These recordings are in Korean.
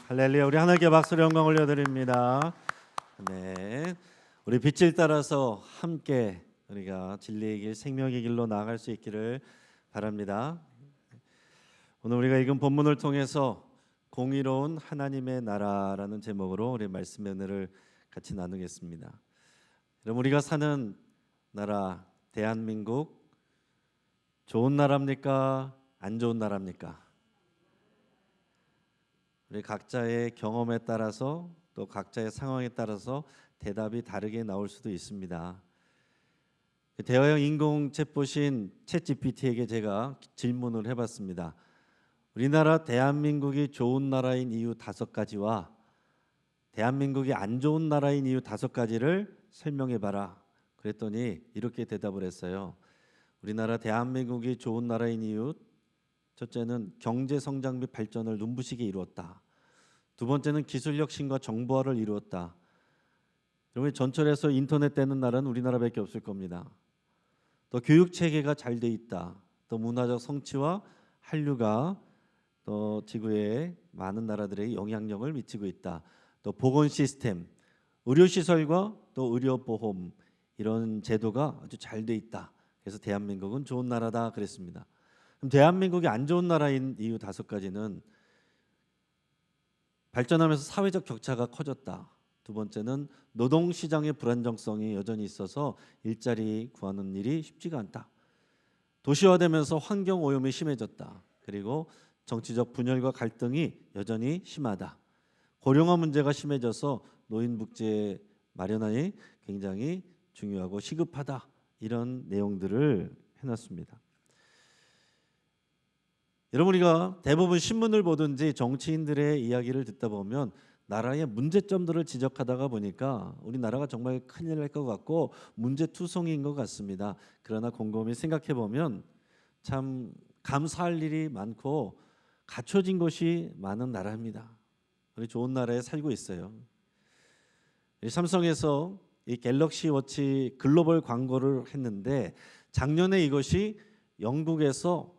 할렐루야. 우리 하나님께 박수로 영광 올려드립니다. 네, 우리 빛을 따라서 함께 우리가 진리의 길, 생명의 길로 나아갈 수 있기를 바랍니다. 오늘 우리가 읽은 본문을 통해서 공의로운 하나님의 나라라는 제목으로 우리 말씀 은혜를 같이 나누겠습니다. 여러분, 우리가 사는 나라 대한민국 좋은 나라입니까? 안 좋은 나라입니까? 우리 각자의 경험에 따라서 또 각자의 상황에 따라서 대답이 다르게 나올 수도 있습니다. 대화형 인공 챗봇인 챗GPT에게 제가 질문을 해봤습니다. 우리나라 대한민국이 좋은 나라인 이유 5가지와 대한민국이 안 좋은 나라인 이유 5가지를 설명해봐라. 그랬더니 이렇게 대답을 했어요. 우리나라 대한민국이 좋은 나라인 이유, 첫째는 경제 성장 및 발전을 눈부시게 이루었다. 두 번째는 기술 혁신과 정보화를 이루었다. 여러분, 전철에서 인터넷 되는 나라는 우리나라밖에 없을 겁니다. 또 교육 체계가 잘 돼 있다. 또 문화적 성취와 한류가 또 지구의 많은 나라들에게 영향력을 미치고 있다. 또 보건 시스템, 의료 시설과 또 의료 보험 이런 제도가 아주 잘 돼 있다. 그래서 대한민국은 좋은 나라다 그랬습니다. 그럼 대한민국이 안 좋은 나라인 이유 5가지는 발전하면서 사회적 격차가 커졌다. 두 번째는 노동시장의 불안정성이 여전히 있어서 일자리 구하는 일이 쉽지가 않다. 도시화되면서 환경오염이 심해졌다. 그리고 정치적 분열과 갈등이 여전히 심하다. 고령화 문제가 심해져서 노인복지 마련이 굉장히 중요하고 시급하다. 이런 내용들을 해놨습니다. 여러분, 우리가 대부분 신문을 보든지 정치인들의 이야기를 듣다 보면 나라의 문제점들을 지적하다가 보니까 우리나라가 정말 큰일 날 것 같고 문제투성이인 것 같습니다. 그러나 곰곰이 생각해 보면 참 감사할 일이 많고 갖춰진 것이 많은 나라입니다. 우리 좋은 나라에 살고 있어요. 삼성에서 이 갤럭시 워치 글로벌 광고를 했는데 작년에 이것이 영국에서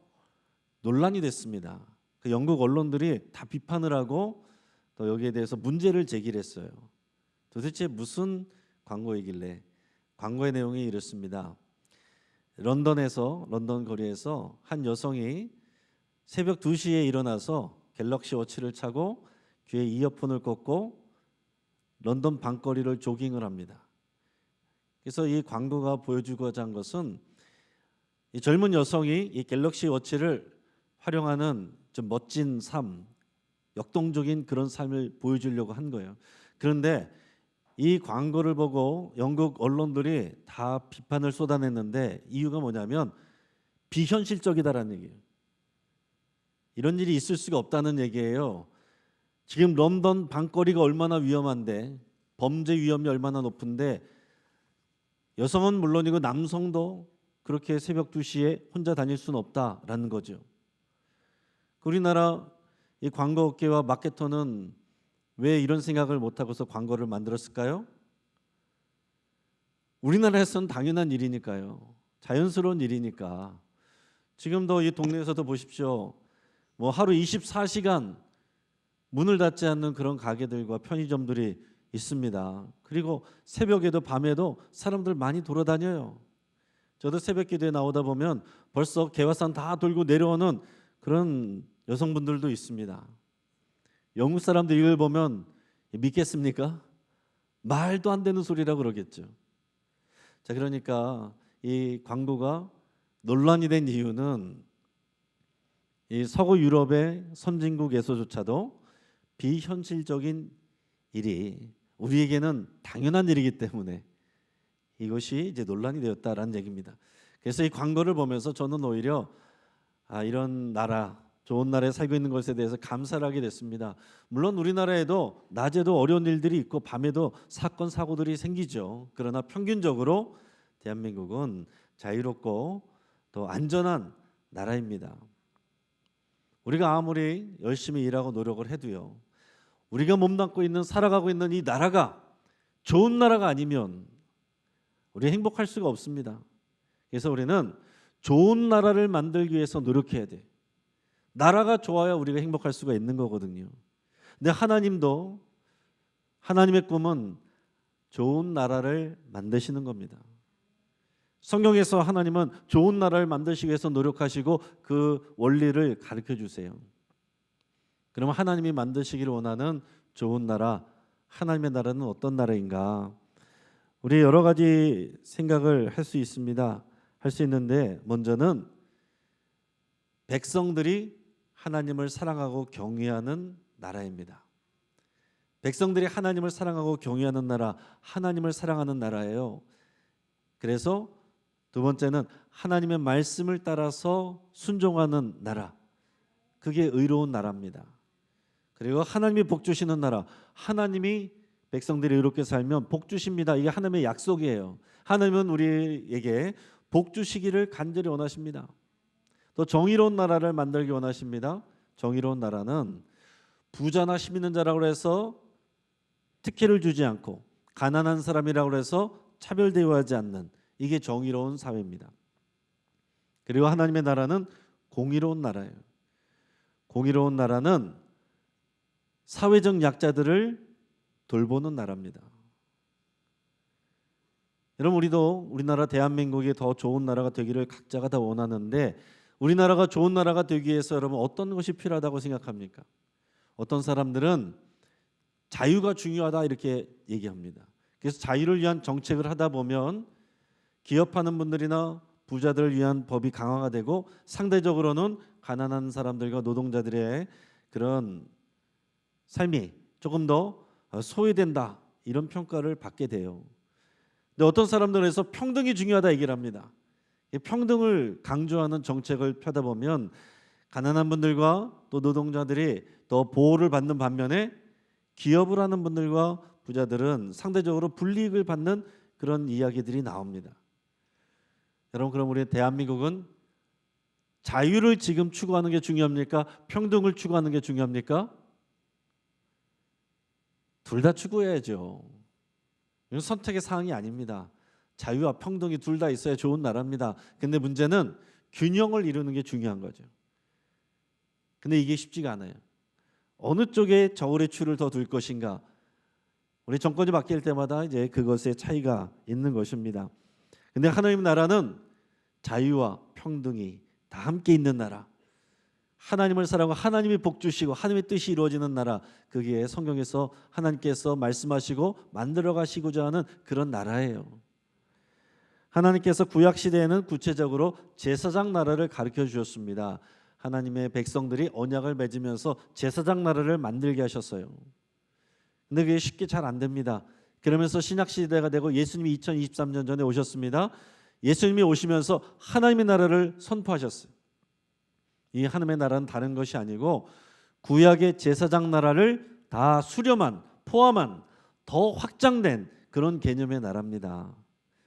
논란이 됐습니다. 그 영국 언론들이 다 비판을 하고 또 여기에 대해서 문제를 제기했어요. 도대체 무슨 광고이길래? 광고의 내용이 이렇습니다. 런던 거리에서 한 여성이 새벽 2시에 일어나서 갤럭시 워치를 차고 귀에 이어폰을 꽂고 런던 밤거리를 조깅을 합니다. 그래서 이 광고가 보여주고자 한 것은 이 젊은 여성이 이 갤럭시 워치를 활용하는 좀 멋진 삶, 역동적인 그런 삶을 보여주려고 한 거예요. 그런데 이 광고를 보고 영국 언론들이 다 비판을 쏟아냈는데 이유가 뭐냐면 비현실적이다라는 얘기예요. 이런 일이 있을 수가 없다는 얘기예요. 지금 런던 밤거리가 얼마나 위험한데, 범죄 위험이 얼마나 높은데 여성은 물론이고 남성도 그렇게 새벽 2시에 혼자 다닐 수는 없다라는 거죠. 우리나라 이 광고 업계와 마케터는 왜 이런 생각을 못하고서 광고를 만들었을까요? 우리나라에서는 당연한 일이니까요. 자연스러운 일이니까. 지금도 이 동네에서도 보십시오. 뭐 하루 24시간 문을 닫지 않는 그런 가게들과 편의점들이 있습니다. 그리고 새벽에도 밤에도 사람들 많이 돌아다녀요. 저도 새벽 기도에 나오다 보면 벌써 개화산 다 돌고 내려오는 그런 여성분들도 있습니다. 영국 사람들 이걸 보면 믿겠습니까? 말도 안 되는 소리라고 그러겠죠. 자, 그러니까 이 광고가 논란이 된 이유는 이 서구 유럽의 선진국에서조차도 비현실적인 일이 우리에게는 당연한 일이기 때문에 이것이 이제 논란이 되었다라는 얘기입니다. 그래서 이 광고를 보면서 저는 오히려 이런 나라, 좋은 나라에 살고 있는 것에 대해서 감사를 하게 됐습니다. 물론 우리나라에도 낮에도 어려운 일들이 있고 밤에도 사건 사고들이 생기죠. 그러나 평균적으로 대한민국은 자유롭고 또 안전한 나라입니다. 우리가 아무리 열심히 일하고 노력을 해도요, 우리가 몸담고 있는 살아가고 있는 이 나라가 좋은 나라가 아니면 우리 행복할 수가 없습니다. 그래서 우리는 좋은 나라를 만들기 위해서 노력해야 돼. 나라가 좋아야 우리가 행복할 수가 있는 거거든요. 근데 하나님도 하나님의 꿈은 좋은 나라를 만드시는 겁니다. 성경에서 하나님은 좋은 나라를 만드시기 위해서 노력하시고 그 원리를 가르쳐 주세요. 그러면 하나님이 만드시기를 원하는 좋은 나라, 하나님의 나라는 어떤 나라인가? 우리 여러 가지 생각을 할 수 있습니다. 할 수 있는데 먼저는 백성들이 하나님을 사랑하고 경외하는 나라입니다. 백성들이 하나님을 사랑하고 경외하는 나라, 하나님을 사랑하는 나라예요. 그래서 두 번째는 하나님의 말씀을 따라서 순종하는 나라, 그게 의로운 나라입니다. 그리고 하나님이 복 주시는 나라, 하나님이 백성들이 의롭게 살면 복 주십니다. 이게 하나님의 약속이에요. 하나님은 우리에게 복 주시기를 간절히 원하십니다. 또 정의로운 나라를 만들기 원하십니다. 정의로운 나라는 부자나 힘 있는 자라고 해서 특혜를 주지 않고 가난한 사람이라고 해서 차별 대우하지 않는, 이게 정의로운 사회입니다. 그리고 하나님의 나라는 공의로운 나라예요. 공의로운 나라는 사회적 약자들을 돌보는 나라입니다. 여러분, 우리도 우리나라 대한민국이 더 좋은 나라가 되기를 각자가 다 원하는데, 우리나라가 좋은 나라가 되기 위해서 여러분 어떤 것이 필요하다고 생각합니까? 어떤 사람들은 자유가 중요하다 이렇게 얘기합니다. 그래서 자유를 위한 정책을 하다 보면 기업하는 분들이나 부자들을 위한 법이 강화가 되고 상대적으로는 가난한 사람들과 노동자들의 그런 삶이 조금 더 소외된다, 이런 평가를 받게 돼요. 근데 어떤 사람들에서 평등이 중요하다 얘기를 합니다. 평등을 강조하는 정책을 펴다 보면 가난한 분들과 또 노동자들이 더 보호를 받는 반면에 기업을 하는 분들과 부자들은 상대적으로 불이익을 받는 그런 이야기들이 나옵니다. 여러분, 그럼 우리 대한민국은 자유를 지금 추구하는 게 중요합니까? 평등을 추구하는 게 중요합니까? 둘 다 추구해야죠. 이건 선택의 사항이 아닙니다. 자유와 평등이 둘 다 있어야 좋은 나라입니다. 근데 문제는 균형을 이루는 게 중요한 거죠. 근데 이게 쉽지가 않아요. 어느 쪽에 저울의 추를 더 둘 것인가? 우리 정권이 바뀔 때마다 이제 그것의 차이가 있는 것입니다. 근데 하나님 나라는 자유와 평등이 다 함께 있는 나라, 하나님을 사랑하고 하나님이 복 주시고 하나님의 뜻이 이루어지는 나라, 그게 성경에서 하나님께서 말씀하시고 만들어 가시고자 하는 그런 나라예요. 하나님께서 구약 시대에는 구체적으로 제사장 나라를 가르쳐 주셨습니다. 하나님의 백성들이 언약을 맺으면서 제사장 나라를 만들게 하셨어요. 근데 그게 쉽게 잘 안 됩니다. 그러면서 신약 시대가 되고 예수님이 2023년 전에 오셨습니다. 예수님이 오시면서 하나님의 나라를 선포하셨어요. 이 하나님의 나라는 다른 것이 아니고 구약의 제사장 나라를 다 수렴한, 포함한, 더 확장된 그런 개념의 나라입니다.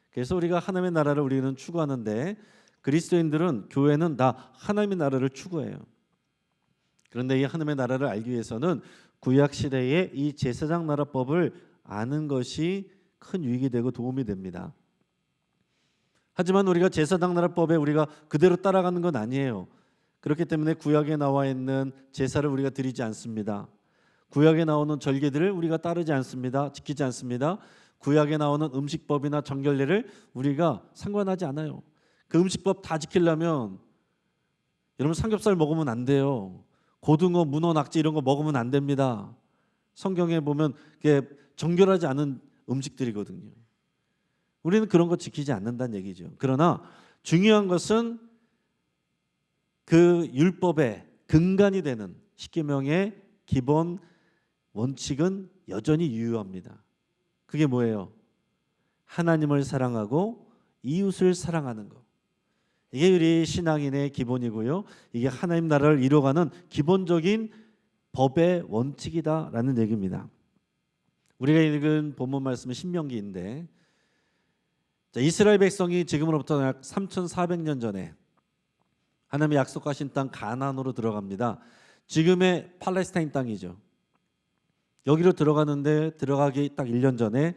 그래서 우리가 하나님의 나라를 우리는 추구하는데 그리스도인들은, 교회는 다 하나님의 나라를 추구해요. 그런데 이 하나님의 나라를 알기 위해서는 구약 시대의 이 제사장 나라법을 아는 것이 큰 유익이 되고 도움이 됩니다. 하지만 우리가 제사장 나라법에 우리가 그대로 따라가는 건 아니에요. 그렇기 때문에 구약에 나와 있는 제사를 우리가 드리지 않습니다. 구약에 나오는 절기들을 우리가 따르지 않습니다. 지키지 않습니다. 구약에 나오는 음식법이나 정결례를 우리가 상관하지 않아요. 그 음식법 다 지키려면 여러분 삼겹살 먹으면 안 돼요. 고등어, 문어, 낙지 이런 거 먹으면 안 됩니다. 성경에 보면 그게 정결하지 않은 음식들이거든요. 우리는 그런 거 지키지 않는다는 얘기죠. 그러나 중요한 것은 그 율법의 근간이 되는 십계명의 기본 원칙은 여전히 유효합니다. 그게 뭐예요? 하나님을 사랑하고 이웃을 사랑하는 것. 이게 우리 신앙인의 기본이고요. 이게 하나님 나라를 이루어가는 기본적인 법의 원칙이다라는 얘기입니다. 우리가 읽은 본문 말씀은 신명기인데, 이스라엘 백성이 지금으로부터 약 3,400년 전에 하나님의 약속하신 땅 가나안으로 들어갑니다. 지금의 팔레스타인 땅이죠. 여기로 들어가는데 들어가기 딱 1년 전에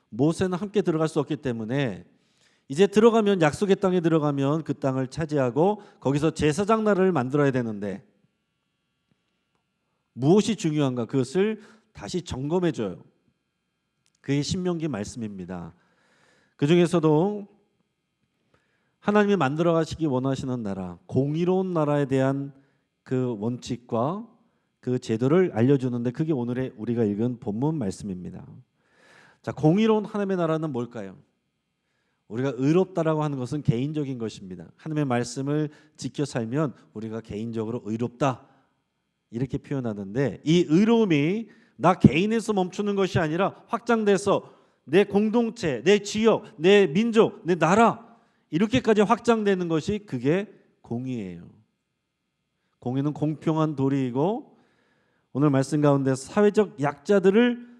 모세는 함께 들어갈 수 없기 때문에 이제 들어가면, 약속의 땅에 들어가면 그 땅을 차지하고 거기서 제사장 나라를 만들어야 되는데 무엇이 중요한가 그것을 다시 점검해 줘요. 그게 신명기 말씀입니다. 그 중에서도 하나님이 만들어 가시기 원하시는 나라, 공의로운 나라에 대한 그 원칙과 그 제도를 알려주는데 그게 오늘의 우리가 읽은 본문 말씀입니다. 자, 공의로운 하나님의 나라는 뭘까요? 우리가 의롭다라고 하는 것은 개인적인 것입니다. 하나님의 말씀을 지켜 살면 우리가 개인적으로 의롭다 이렇게 표현하는데, 이 의로움이 나 개인에서 멈추는 것이 아니라 확장돼서 내 공동체, 내 지역, 내 민족, 내 나라 이렇게까지 확장되는 것이 그게 공의예요. 공의는 공평한 도리이고 오늘 말씀 가운데 사회적 약자들을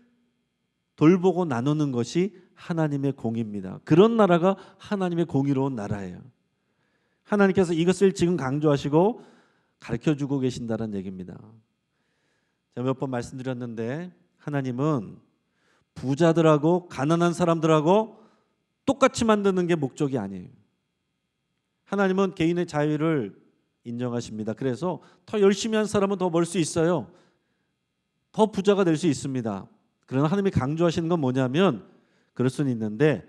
돌보고 나누는 것이 하나님의 공의입니다. 그런 나라가 하나님의 공의로운 나라예요. 하나님께서 이것을 지금 강조하시고 가르쳐주고 계신다는 얘기입니다. 제가 몇 번 말씀드렸는데 하나님은 부자들하고 가난한 사람들하고 똑같이 만드는 게 목적이 아니에요. 하나님은 개인의 자유를 인정하십니다. 그래서 더 열심히 한 사람은 더 벌 수 있어요. 더 부자가 될 수 있습니다. 그러나 하나님이 강조하시는 건 뭐냐면, 그럴 수는 있는데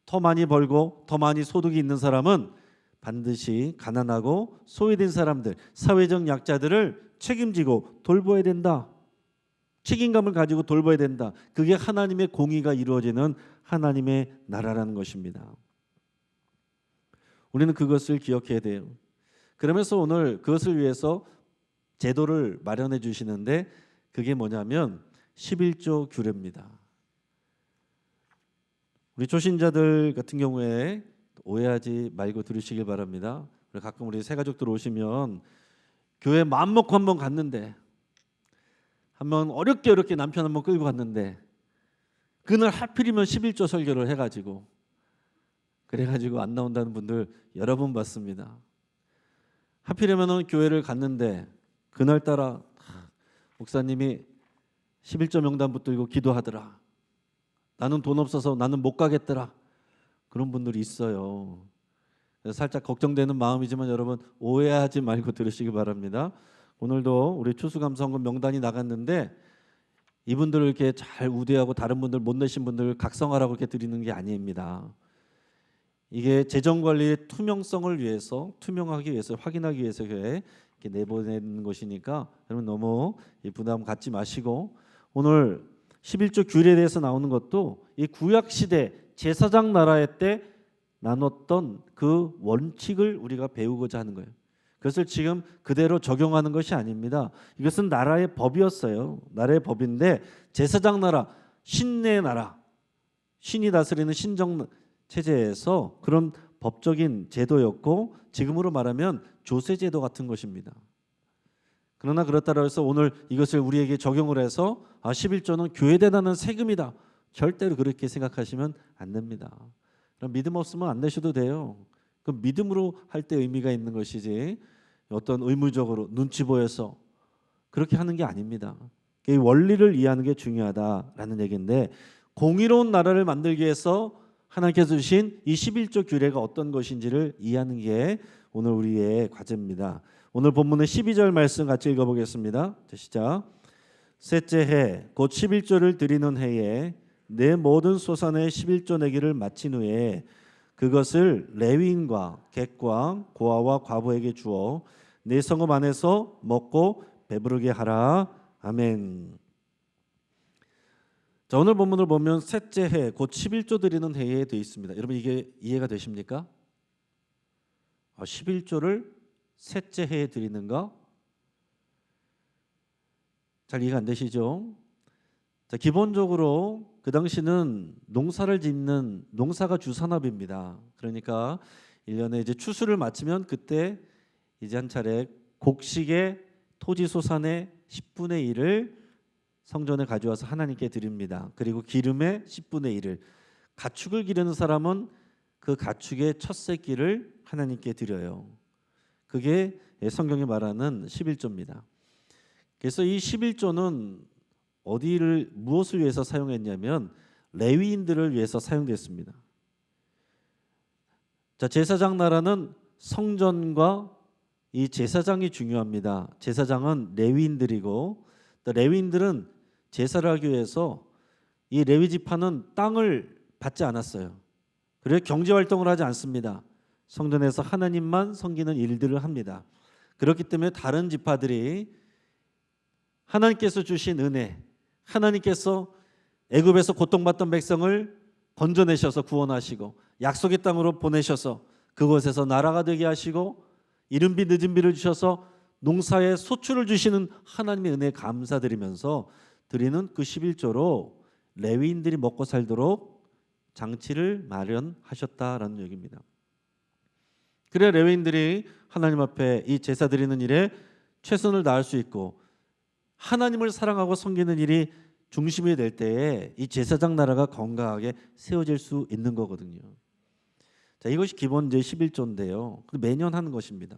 더 많이 벌고 더 많이 소득이 있는 사람은 반드시 가난하고 소외된 사람들, 사회적 약자들을 책임지고 돌봐야 된다. 책임감을 가지고 돌봐야 된다. 그게 하나님의 공의가 이루어지는 하나님의 나라라는 것입니다. 우리는 그것을 기억해야 돼요. 그러면서 오늘 그것을 위해서 제도를 마련해 주시는데 그게 뭐냐면 11조 규례입니다. 우리 초신자들 같은 경우에 오해하지 말고 들으시길 바랍니다. 가끔 우리 새가족들 오시면 교회 마음 먹고 한번 갔는데, 한번 어렵게 남편 한번 끌고 갔는데 그날 하필이면 11조 설교를 해가지고 그래가지고 안 나온다는 분들 여러 번 봤습니다. 하필이면 교회를 갔는데 그날따라 목사님이 11조 명단 붙들고 기도하더라. 나는 돈 없어서 나는 못 가겠더라. 그런 분들이 있어요. 그래서 살짝 걱정되는 마음이지만 여러분 오해하지 말고 들으시기 바랍니다. 오늘도 우리 추수감사원금 명단이 나갔는데 이분들을 이렇게 잘 우대하고 다른 분들 못 내신 분들 각성하라고 이렇게 드리는 게 아닙니다. 이게 재정관리의 투명성을 위해서, 투명하기 위해서, 확인하기 위해서 이렇게 내보내는 것이니까 여러분 너무 부담 갖지 마시고, 오늘 11조 규례에 대해서 나오는 것도 이 구약 시대 제사장 나라의 때 나눴던 그 원칙을 우리가 배우고자 하는 거예요. 그것을 지금 그대로 적용하는 것이 아닙니다. 이것은 나라의 법이었어요. 나라의 법인데 제사장 나라, 신의 나라, 신이 다스리는 신정 체제에서 그런 법적인 제도였고 지금으로 말하면 조세 제도 같은 것입니다. 그러나 그렇다고 해서 오늘 이것을 우리에게 적용을 해서 11조는 교회에 나는 세금이다. 절대로 그렇게 생각하시면 안 됩니다. 그럼 믿음 없으면 안 내셔도 돼요. 그 믿음으로 할 때 의미가 있는 것이지 어떤 의무적으로 눈치 보여서 그렇게 하는 게 아닙니다. 이 원리를 이해하는 게 중요하다라는 얘기인데, 공의로운 나라를 만들기 위해서 하나님께서 주신 이 11조 규례가 어떤 것인지를 이해하는 게 오늘 우리의 과제입니다. 오늘 본문의 12절 말씀 같이 읽어보겠습니다. 시작. 셋째 해 곧 11조를 드리는 해에 내 모든 소산의 11조 내기를 마친 후에 그것을 레위인과 객과 고아와 과부에게 주어 내 성읍 안에서 먹고 배부르게 하라. 아멘. 자, 오늘 본문을 보면 셋째 해 곧 11조 드리는 해에 되어 있습니다. 여러분 이게 이해가 되십니까? 11조를 셋째 해에 드리는가? 잘 이해가 안 되시죠? 자, 기본적으로 그 당시는 농사를 짓는 농사가 주산업입니다. 그러니까 1년에 이제 추수를 마치면 그때 이제 한 차례 곡식의 토지 소산의 10분의 1을 성전에 가져와서 하나님께 드립니다. 그리고 기름의 10분의 1을, 가축을 기르는 사람은 그 가축의 첫 새끼를 하나님께 드려요. 그게 성경이 말하는 11조입니다. 그래서 이 11조는 어디를 무엇을 위해서 사용했냐면 레위인들을 위해서 사용됐습니다. 자, 제사장 나라는 성전과 이 제사장이 중요합니다. 제사장은 레위인들이고 또 레위인들은 제사를 하기 위해서 이 레위 지파는 땅을 받지 않았어요. 그래서 경제 활동을 하지 않습니다. 성전에서 하나님만 섬기는 일들을 합니다. 그렇기 때문에 다른 지파들이 하나님께서 주신 은혜, 하나님께서 애굽에서 고통받던 백성을 건져내셔서 구원하시고 약속의 땅으로 보내셔서 그곳에서 나라가 되게 하시고 이른 비 늦은 비를 주셔서 농사에 소출을 주시는 하나님의 은혜에 감사드리면서 드리는 그 11조로 레위인들이 먹고 살도록 장치를 마련하셨다라는 얘기입니다. 그래야 레위인들이 하나님 앞에 이 제사 드리는 일에 최선을 다할 수 있고 하나님을 사랑하고 섬기는 일이 중심이 될 때에 이 제사장 나라가 건강하게 세워질 수 있는 거거든요. 자, 이것이 기본 제11조인데요. 매년 하는 것입니다.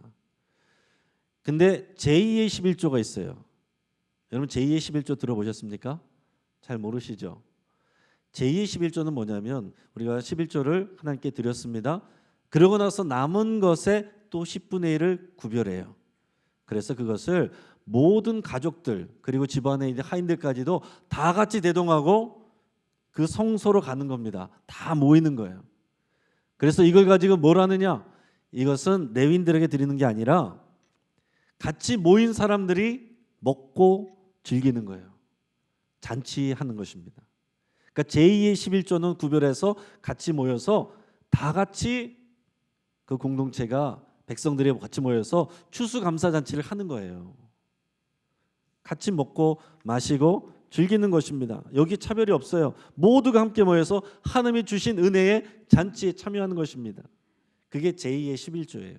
근데 제2의 11조가 있어요. 여러분 제2의 11조 들어보셨습니까? 잘 모르시죠? 제2의 11조는 뭐냐면 우리가 11조를 하나님께 드렸습니다. 그러고 나서 남은 것에 또 10분의 1을 구별해요. 그래서 그것을 모든 가족들 그리고 집안에 있는 하인들까지도 다 같이 대동하고 그 성소로 가는 겁니다. 다 모이는 거예요. 그래서 이걸 가지고 뭘 하느냐? 이것은 레위인들에게 드리는 게 아니라 같이 모인 사람들이 먹고 즐기는 거예요. 잔치하는 것입니다. 그러니까 제2의 11조는 구별해서 같이 모여서 다 같이 그 공동체가 백성들이 같이 모여서 추수감사잔치를 하는 거예요. 같이 먹고 마시고 즐기는 것입니다. 여기 차별이 없어요. 모두가 함께 모여서 하나님이 주신 은혜의 잔치에 참여하는 것입니다. 그게 제2의 11조예요.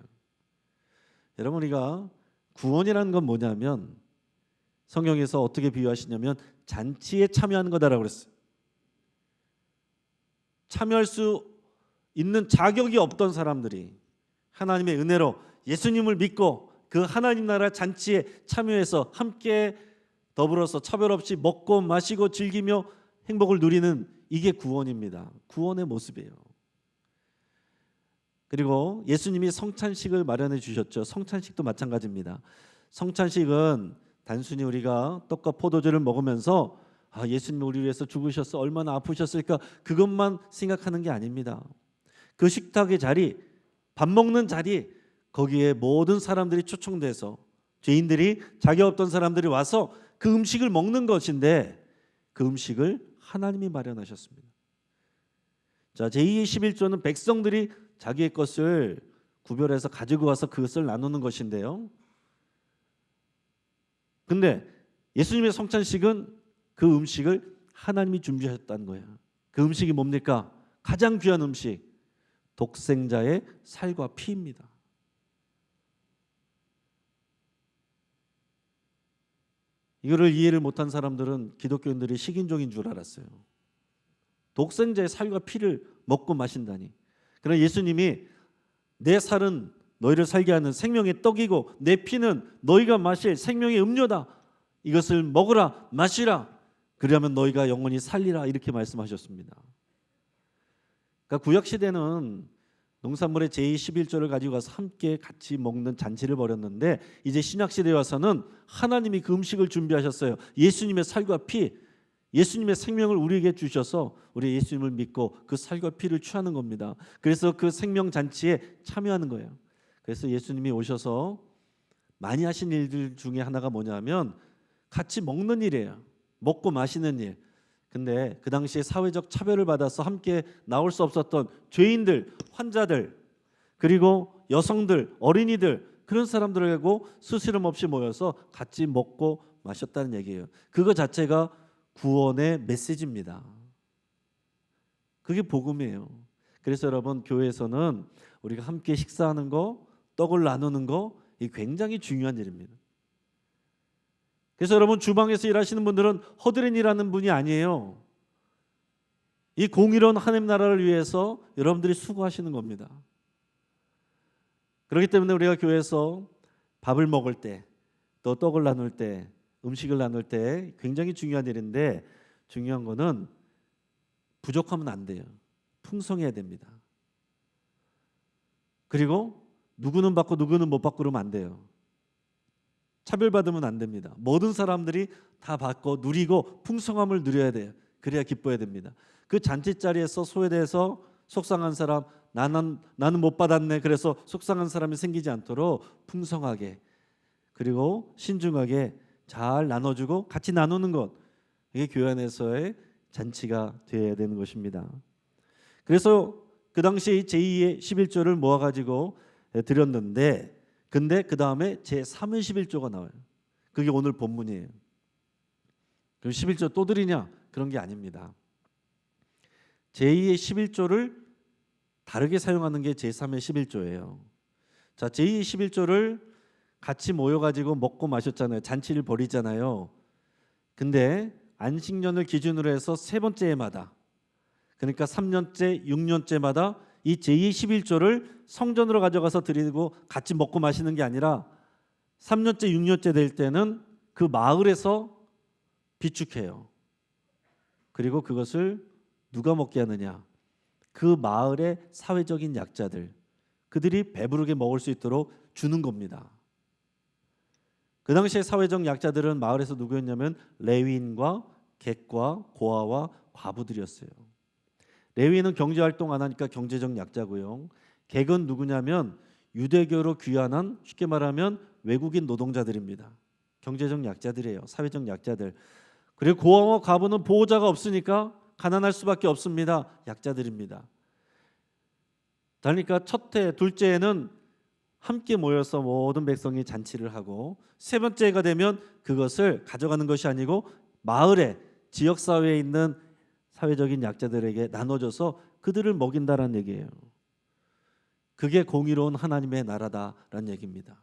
여러분 우리가 구원이라는 건 뭐냐면 성경에서 어떻게 비유하시냐면 잔치에 참여하는 거다라고 그랬어요. 참여할 수 있는 자격이 없던 사람들이 하나님의 은혜로 예수님을 믿고 그 하나님 나라 잔치에 참여해서 함께 더불어서 차별 없이 먹고 마시고 즐기며 행복을 누리는 이게 구원입니다. 구원의 모습이에요. 그리고 예수님이 성찬식을 마련해 주셨죠. 성찬식도 마찬가지입니다. 성찬식은 단순히 우리가 떡과 포도주를 먹으면서 예수님 우리 위해서 죽으셔서 얼마나 아프셨을까 그것만 생각하는 게 아닙니다. 그 식탁의 자리, 밥 먹는 자리 거기에 모든 사람들이 초청돼서 죄인들이 자격 없던 사람들이 와서 그 음식을 먹는 것인데 그 음식을 하나님이 마련하셨습니다. 자, 제2의 11조는 백성들이 자기의 것을 구별해서 가지고 와서 그것을 나누는 것인데요. 근데 예수님의 성찬식은 그 음식을 하나님이 준비하셨다는 거예요. 그 음식이 뭡니까? 가장 귀한 음식, 독생자의 살과 피입니다. 이거를 이해를 못한 사람들은 기독교인들이 식인종인 줄 알았어요. 독생자의 살과 피를 먹고 마신다니. 그러나 예수님이 내 살은 너희를 살게 하는 생명의 떡이고 내 피는 너희가 마실 생명의 음료다. 이것을 먹으라 마시라. 그러면 너희가 영원히 살리라 이렇게 말씀하셨습니다. 그러니까 구약시대는 농산물의 제11조를 가지고 가서 함께 같이 먹는 잔치를 벌였는데 이제 신약시대에 와서는 하나님이 그 음식을 준비하셨어요. 예수님의 살과 피, 예수님의 생명을 우리에게 주셔서 우리 예수님을 믿고 그 살과 피를 취하는 겁니다. 그래서 그 생명잔치에 참여하는 거예요. 그래서 예수님이 오셔서 많이 하신 일들 중에 하나가 뭐냐면 같이 먹는 일이에요. 먹고 마시는 일. 근데 그 당시에 사회적 차별을 받아서 함께 나올 수 없었던 죄인들, 환자들, 그리고 여성들, 어린이들 그런 사람들하고 스스럼 없이 모여서 같이 먹고 마셨다는 얘기예요. 그거 자체가 구원의 메시지입니다. 그게 복음이에요. 그래서 여러분 교회에서는 우리가 함께 식사하는 거, 떡을 나누는 거 이게 굉장히 중요한 일입니다. 그래서 여러분 주방에서 일하시는 분들은 허드렛 일하는 분이 아니에요. 이 공의로운 하나님 나라를 위해서 여러분들이 수고하시는 겁니다. 그렇기 때문에 우리가 교회에서 밥을 먹을 때, 또 떡을 나눌 때, 음식을 나눌 때 굉장히 중요한 일인데 중요한 거는 부족하면 안 돼요. 풍성해야 됩니다. 그리고 누구는 받고 누구는 못 받고 그러면 안 돼요. 차별받으면 안 됩니다. 모든 사람들이 다 받고 누리고 풍성함을 누려야 돼요. 그래야 기뻐야 됩니다. 그 잔치 자리에서 소외돼서 속상한 사람, 나는 못 받았네, 그래서 속상한 사람이 생기지 않도록 풍성하게 그리고 신중하게 잘 나눠주고 같이 나누는 것, 이게 교회 안에서의 잔치가 되어야 되는 것입니다. 그래서 그 당시 제2의 11조를 모아가지고 드렸는데, 근데 그 다음에 제3의 11조가 나와요. 그게 오늘 본문이에요. 그럼 11조 또 드리냐? 그런 게 아닙니다. 제2의 11조를 다르게 사용하는 게 제3의 11조예요. 자, 제2의 11조를 같이 모여가지고 먹고 마셨잖아요. 잔치를 벌이잖아요. 근데 안식년을 기준으로 해서 세 번째 해마다, 그러니까 3년째, 6년째마다 이 제2의 11조를 성전으로 가져가서 드리고 같이 먹고 마시는 게 아니라 3년째, 6년째 될 때는 그 마을에서 비축해요. 그리고 그것을 누가 먹게 하느냐? 그 마을의 사회적인 약자들, 그들이 배부르게 먹을 수 있도록 주는 겁니다. 그 당시에 사회적 약자들은 마을에서 누구였냐면 레위인과 객과 고아와 과부들이었어요. 레위인은 경제활동 안 하니까 경제적 약자고요. 객은 누구냐면 유대교로 귀환한, 쉽게 말하면 외국인 노동자들입니다. 경제적 약자들이에요. 사회적 약자들. 그리고 고아와 과부는 보호자가 없으니까 가난할 수밖에 없습니다. 약자들입니다. 그러니까 첫해, 둘째에는 함께 모여서 모든 백성이 잔치를 하고, 세 번째가 되면 그것을 가져가는 것이 아니고 마을에, 지역사회에 있는 사회적인 약자들에게 나눠줘서 그들을 먹인다라는 얘기예요. 그게 공의로운 하나님의 나라다라는 얘기입니다.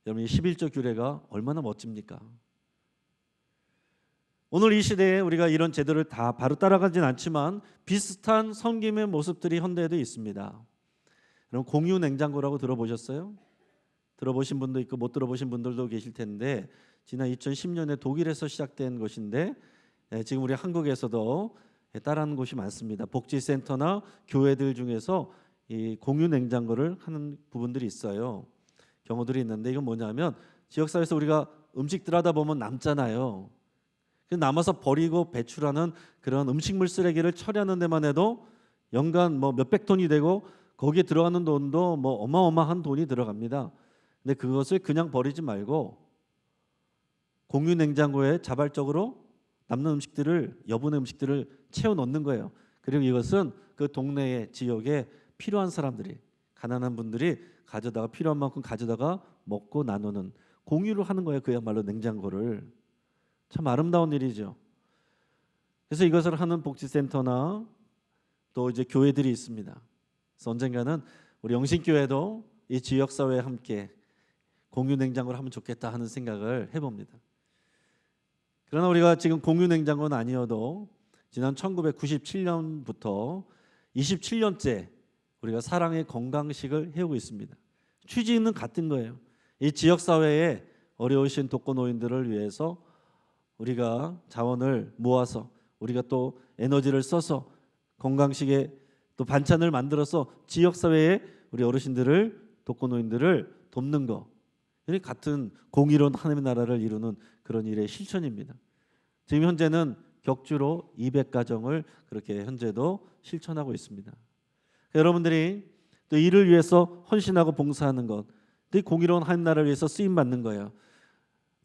여러분, 이 11조 규례가 얼마나 멋집니까? 오늘 이 시대에 우리가 이런 제도를 다 바로 따라가진 않지만 비슷한 섬김의 모습들이 현대에도 있습니다. 여러분, 공유 냉장고라고 들어보셨어요? 들어보신 분도 있고 못 들어보신 분들도 계실 텐데, 지난 2010년에 독일에서 시작된 것인데 지금 우리 한국에서도 따르는 곳이 많습니다. 복지센터나 교회들 중에서 이 공유 냉장고를 하는 부분들이 있어요. 경우들이 있는데, 이건 뭐냐면 지역사회에서 우리가 음식들 하다 보면 남잖아요. 남아서 버리고 배출하는 그런 음식물 쓰레기를 처리하는 데만 해도 연간 뭐 몇백 톤이 되고 거기에 들어가는 돈도 뭐 어마어마한 돈이 들어갑니다. 근데 그것을 그냥 버리지 말고 공유 냉장고에 자발적으로 남는 음식들을, 여분의 음식들을 채워 넣는 거예요. 그리고 이것은 그 동네에, 지역에 필요한 사람들이, 가난한 분들이 가져다가 필요한 만큼 가져다가 먹고 나누는, 공유를 하는 거예요. 그야말로 냉장고를. 참 아름다운 일이죠. 그래서 이것을 하는 복지센터나 또 이제 교회들이 있습니다. 그래서 언젠가는 우리 영신교회도 이 지역사회에 함께 공유 냉장고를 하면 좋겠다 하는 생각을 해봅니다. 그러나 우리가 지금 공유 냉장고는 아니어도 지난 1997년부터 27년째 우리가 사랑의 건강식을 해오고 있습니다. 취지는 같은 거예요. 이 지역사회에 어려우신 독거노인들을 위해서 우리가 자원을 모아서, 우리가 또 에너지를 써서 건강식에 또 반찬을 만들어서 지역사회에 우리 어르신들을, 독거노인들을 돕는 거, 이 같은 공의로운 하나님의 나라를 이루는 그런 일의 실천입니다. 지금 현재는 격주로 200가정을 그렇게 현재도 실천하고 있습니다. 여러분들이 또 이를 위해서 헌신하고 봉사하는 것, 또 공의로운 하나님 나라를 위해서 쓰임 받는 거예요.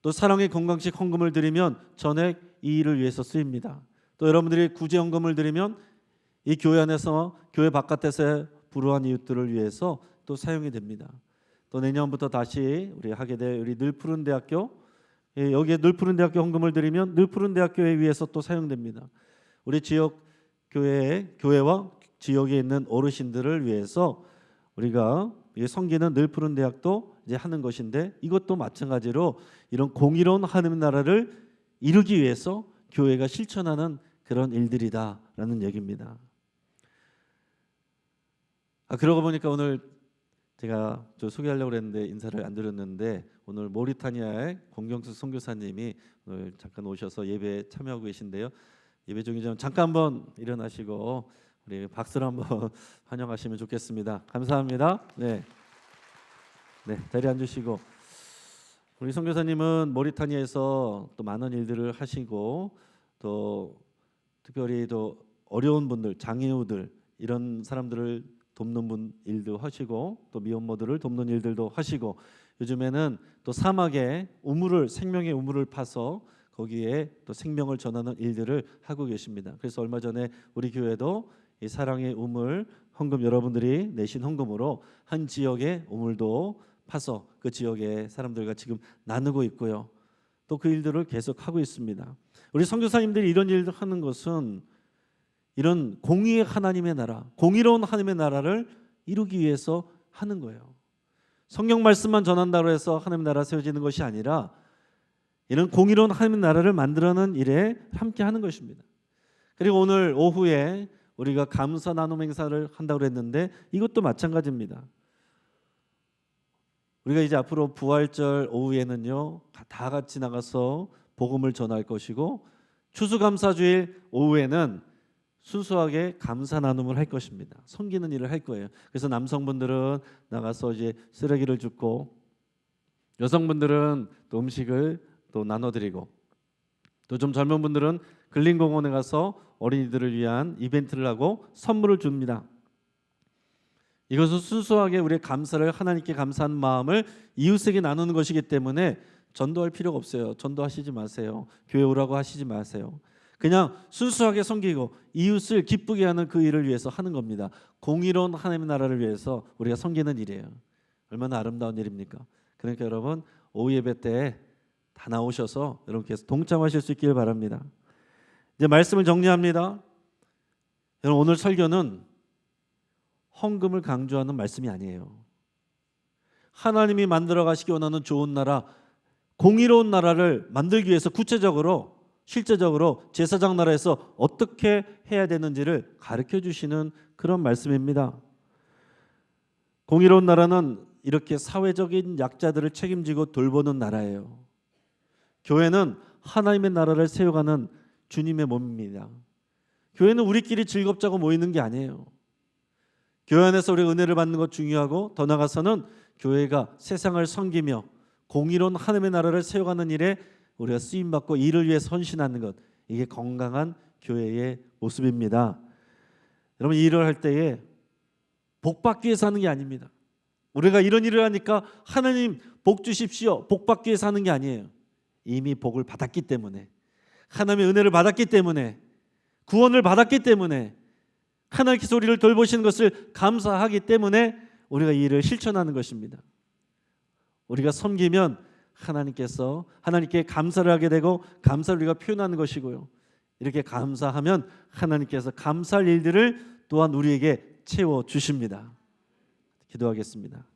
또 사랑의 건강식 헌금을 드리면 전액 이 일을 위해서 쓰입니다. 또 여러분들이 구제헌금을 드리면 이 교회 안에서, 교회 바깥에서 불우한 이웃들을 위해서 또 사용이 됩니다. 또 내년부터 다시 우리 하게 될 우리 늘푸른 대학교, 여기에 늘푸른 대학교 헌금을 드리면 늘푸른 대학교에 위해서 또 사용됩니다. 우리 지역 교회와 지역에 있는 어르신들을 위해서 우리가 섬기는 늘푸른 대학도 이제 하는 것인데, 이것도 마찬가지로 이런 공의로운 하나님의 나라를 이루기 위해서 교회가 실천하는 그런 일들이다라는 얘기입니다. 그러고 보니까 오늘 제가 소개하려고 했는데 인사를 안 드렸는데, 오늘 모리타니아의 권경수 선교사님이 오늘 잠깐 오셔서 예배에 참여하고 계신데요. 예배 중이지만 잠깐 한번 일어나시고 우리 박수로 한번 환영하시면 좋겠습니다. 감사합니다. 네, 자리에 앉으시고, 우리 선교사님은 모리타니아에서 또 많은 일들을 하시고 또 특별히 또 어려운 분들, 장애우들 이런 사람들을 돕는 일도 하시고 또 미혼모들을 돕는 일들도 하시고 요즘에는 또 사막에 생명의 우물을 파서 거기에 또 생명을 전하는 일들을 하고 계십니다. 그래서 얼마 전에 우리 교회도 이 사랑의 우물 헌금 여러분들이 내신 헌금으로 한 지역의 우물도 파서 그 지역의 사람들과 지금 나누고 있고요. 또 그 일들을 계속 하고 있습니다. 우리 선교사님들이 이런 일을 하는 것은 이런 공의의 하나님의 나라, 공의로운 하나님의 나라를 이루기 위해서 하는 거예요. 성경 말씀만 전한다고 해서 하나님의 나라 세워지는 것이 아니라 이런 공의로운 하나님의 나라를 만들어내는 일에 함께 하는 것입니다. 그리고 오늘 오후에 우리가 감사 나눔 행사를 한다고 했는데 이것도 마찬가지입니다. 우리가 이제 앞으로 부활절 오후에는요 다 같이 나가서 복음을 전할 것이고 추수감사주일 오후에는 순수하게 감사 나눔을 할 것입니다. 섬기는 일을 할 거예요. 그래서 남성분들은 나가서 이제 쓰레기를 줍고 여성분들은 또 음식을 또 나눠드리고 또 좀 젊은 분들은 근린공원에 가서 어린이들을 위한 이벤트를 하고 선물을 줍니다. 이것은 순수하게 우리의 감사를 하나님께 감사하는 마음을 이웃에게 나누는 것이기 때문에 전도할 필요가 없어요. 전도하시지 마세요. 교회 오라고 하시지 마세요. 그냥 순수하게 섬기고 이웃을 기쁘게 하는 그 일을 위해서 하는 겁니다. 공의로운 하나님의 나라를 위해서 우리가 섬기는 일이에요. 얼마나 아름다운 일입니까? 그러니까 여러분 오후 예배 때 다 나오셔서 여러분께서 동참하실 수 있기를 바랍니다. 이제 말씀을 정리합니다. 여러분 오늘 설교는 헌금을 강조하는 말씀이 아니에요. 하나님이 만들어 가시기 원하는 좋은 나라, 공의로운 나라를 만들기 위해서 구체적으로 실제적으로 제사장 나라에서 어떻게 해야 되는지를 가르쳐 주시는 그런 말씀입니다. 공의로운 나라는 이렇게 사회적인 약자들을 책임지고 돌보는 나라예요. 교회는 하나님의 나라를 세워가는 주님의 몸입니다. 교회는 우리끼리 즐겁자고 모이는 게 아니에요. 교회 안에서 우리가 은혜를 받는 것 중요하고 더 나아가서는 교회가 세상을 섬기며 공의로운 하나님의 나라를 세워가는 일에 우리가 쓰임받고 이를 위해 헌신하는 것, 이게 건강한 교회의 모습입니다. 여러분 이 일을 할 때에 복 받기 위해서 하는 게 아닙니다. 우리가 이런 일을 하니까 하나님 복 주십시오, 복 받기 위해서 하는 게 아니에요. 이미 복을 받았기 때문에, 하나님의 은혜를 받았기 때문에, 구원을 받았기 때문에, 하나님께서 우리를 돌보시는 것을 감사하기 때문에 우리가 이 일을 실천하는 것입니다. 우리가 섬기면 하나님께 감사를 하게 되고 감사를 우리가 표현하는 것이고요. 이렇게 감사하면 하나님께서 감사할 일들을 또한 우리에게 채워주십니다. 기도하겠습니다.